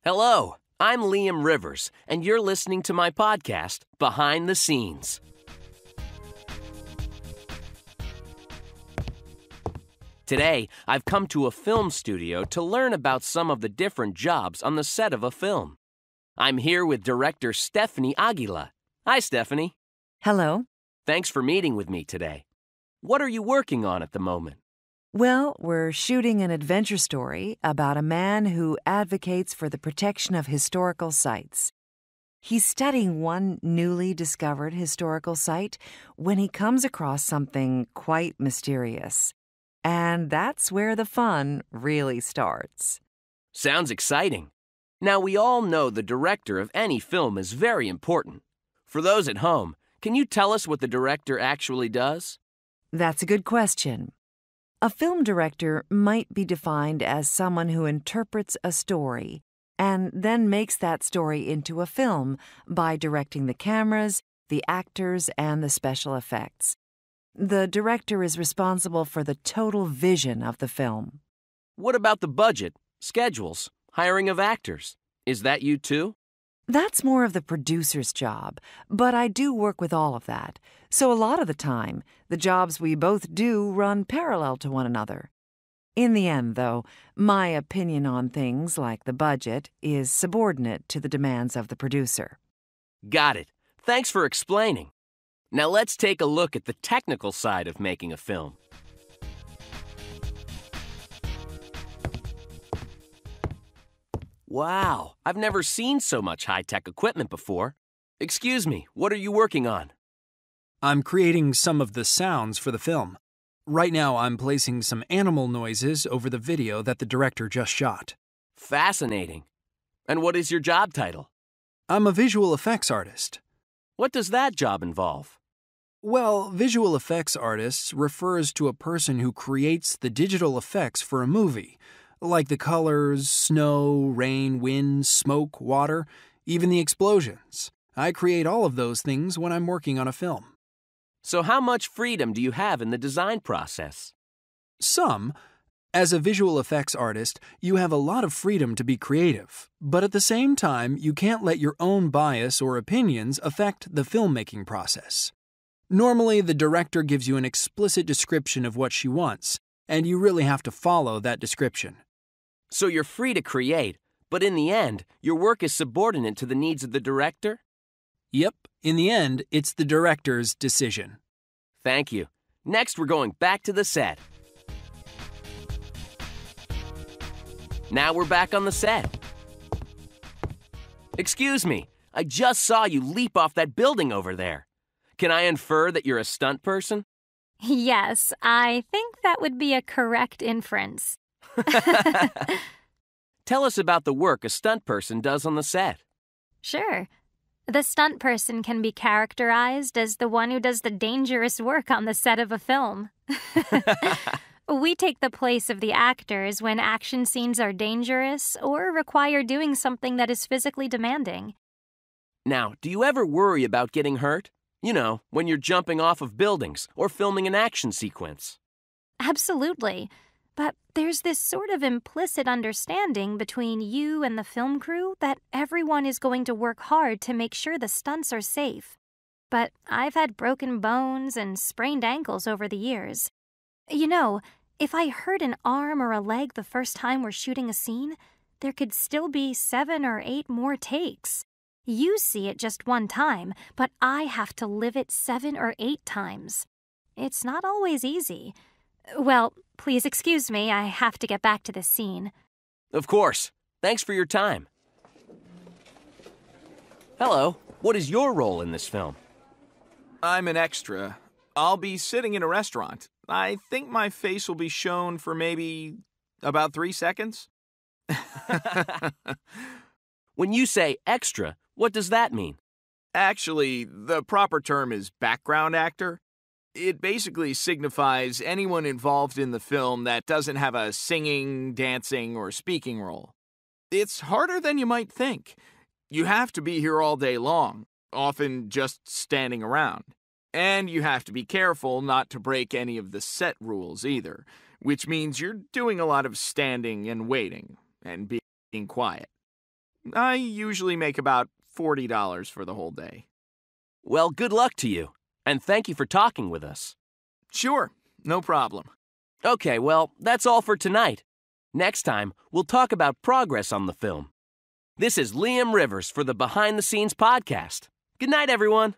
Hello, I'm Liam Rivers, and you're listening to my podcast, Behind the Scenes. Today, I've come to a film studio to learn about some of the different jobs on the set of a film. I'm here with director Stephanie Aguila. Hi, Stephanie. Hello. Thanks for meeting with me today. What are you working on at the moment? Well, we're shooting an adventure story about a man who advocates for the protection of historical sites. He's studying one newly discovered historical site when he comes across something quite mysterious. And that's where the fun really starts. Sounds exciting. Now, we all know the director of any film is very important. For those at home, can you tell us what the director actually does? That's a good question. A film director might be defined as someone who interprets a story and then makes that story into a film by directing the cameras, the actors, and the special effects. The director is responsible for the total vision of the film. What about the budget, schedules, hiring of actors? Is that you too? That's more of the producer's job, but I do work with all of that. So a lot of the time, the jobs we both do run parallel to one another. In the end, though, my opinion on things like the budget is subordinate to the demands of the producer. Got it. Thanks for explaining. Now let's take a look at the technical side of making a film. Wow, I've never seen so much high-tech equipment before. Excuse me, what are you working on? I'm creating some of the sounds for the film. Right now, I'm placing some animal noises over the video that the director just shot. Fascinating. And what is your job title? I'm a visual effects artist. What does that job involve? Well, visual effects artists refers to a person who creates the digital effects for a movie, like the colors, snow, rain, wind, smoke, water, even the explosions. I create all of those things when I'm working on a film. So how much freedom do you have in the design process? Some. As a visual effects artist, you have a lot of freedom to be creative, but at the same time, you can't let your own bias or opinions affect the filmmaking process. Normally, the director gives you an explicit description of what she wants, and you really have to follow that description. So you're free to create, but in the end, your work is subordinate to the needs of the director? Yep, in the end, it's the director's decision. Thank you. Next, we're going back to the set. Now we're back on the set. Excuse me, I just saw you leap off that building over there. Can I infer that you're a stunt person? Yes, I think that would be a correct inference. Tell us about the work a stunt person does on the set. Sure. The stunt person can be characterized as the one who does the dangerous work on the set of a film. We take the place of the actors when action scenes are dangerous or require doing something that is physically demanding. Now, do you ever worry about getting hurt? You know, when you're jumping off of buildings or filming an action sequence. Absolutely. But there's this sort of implicit understanding between you and the film crew that everyone is going to work hard to make sure the stunts are safe. But I've had broken bones and sprained ankles over the years. You know, if I hurt an arm or a leg the first time we're shooting a scene, there could still be 7 or 8 more takes. You see it just one time, but I have to live it 7 or 8 times. It's not always easy. Well, please excuse me, I have to get back to this scene. Of course. Thanks for your time. Hello. What is your role in this film? I'm an extra. I'll be sitting in a restaurant. I think my face will be shown for maybe about 3 seconds. When you say extra, what does that mean? Actually, the proper term is background actor. It basically signifies anyone involved in the film that doesn't have a singing, dancing, or speaking role. It's harder than you might think. You have to be here all day long, often just standing around. And you have to be careful not to break any of the set rules either, which means you're doing a lot of standing and waiting and being quiet. I usually make about $40 for the whole day. Well, good luck to you, and thank you for talking with us. Sure, no problem. Okay, well, that's all for tonight. Next time, we'll talk about progress on the film. This is Liam Rivers for the Behind the Scenes podcast. Good night, everyone.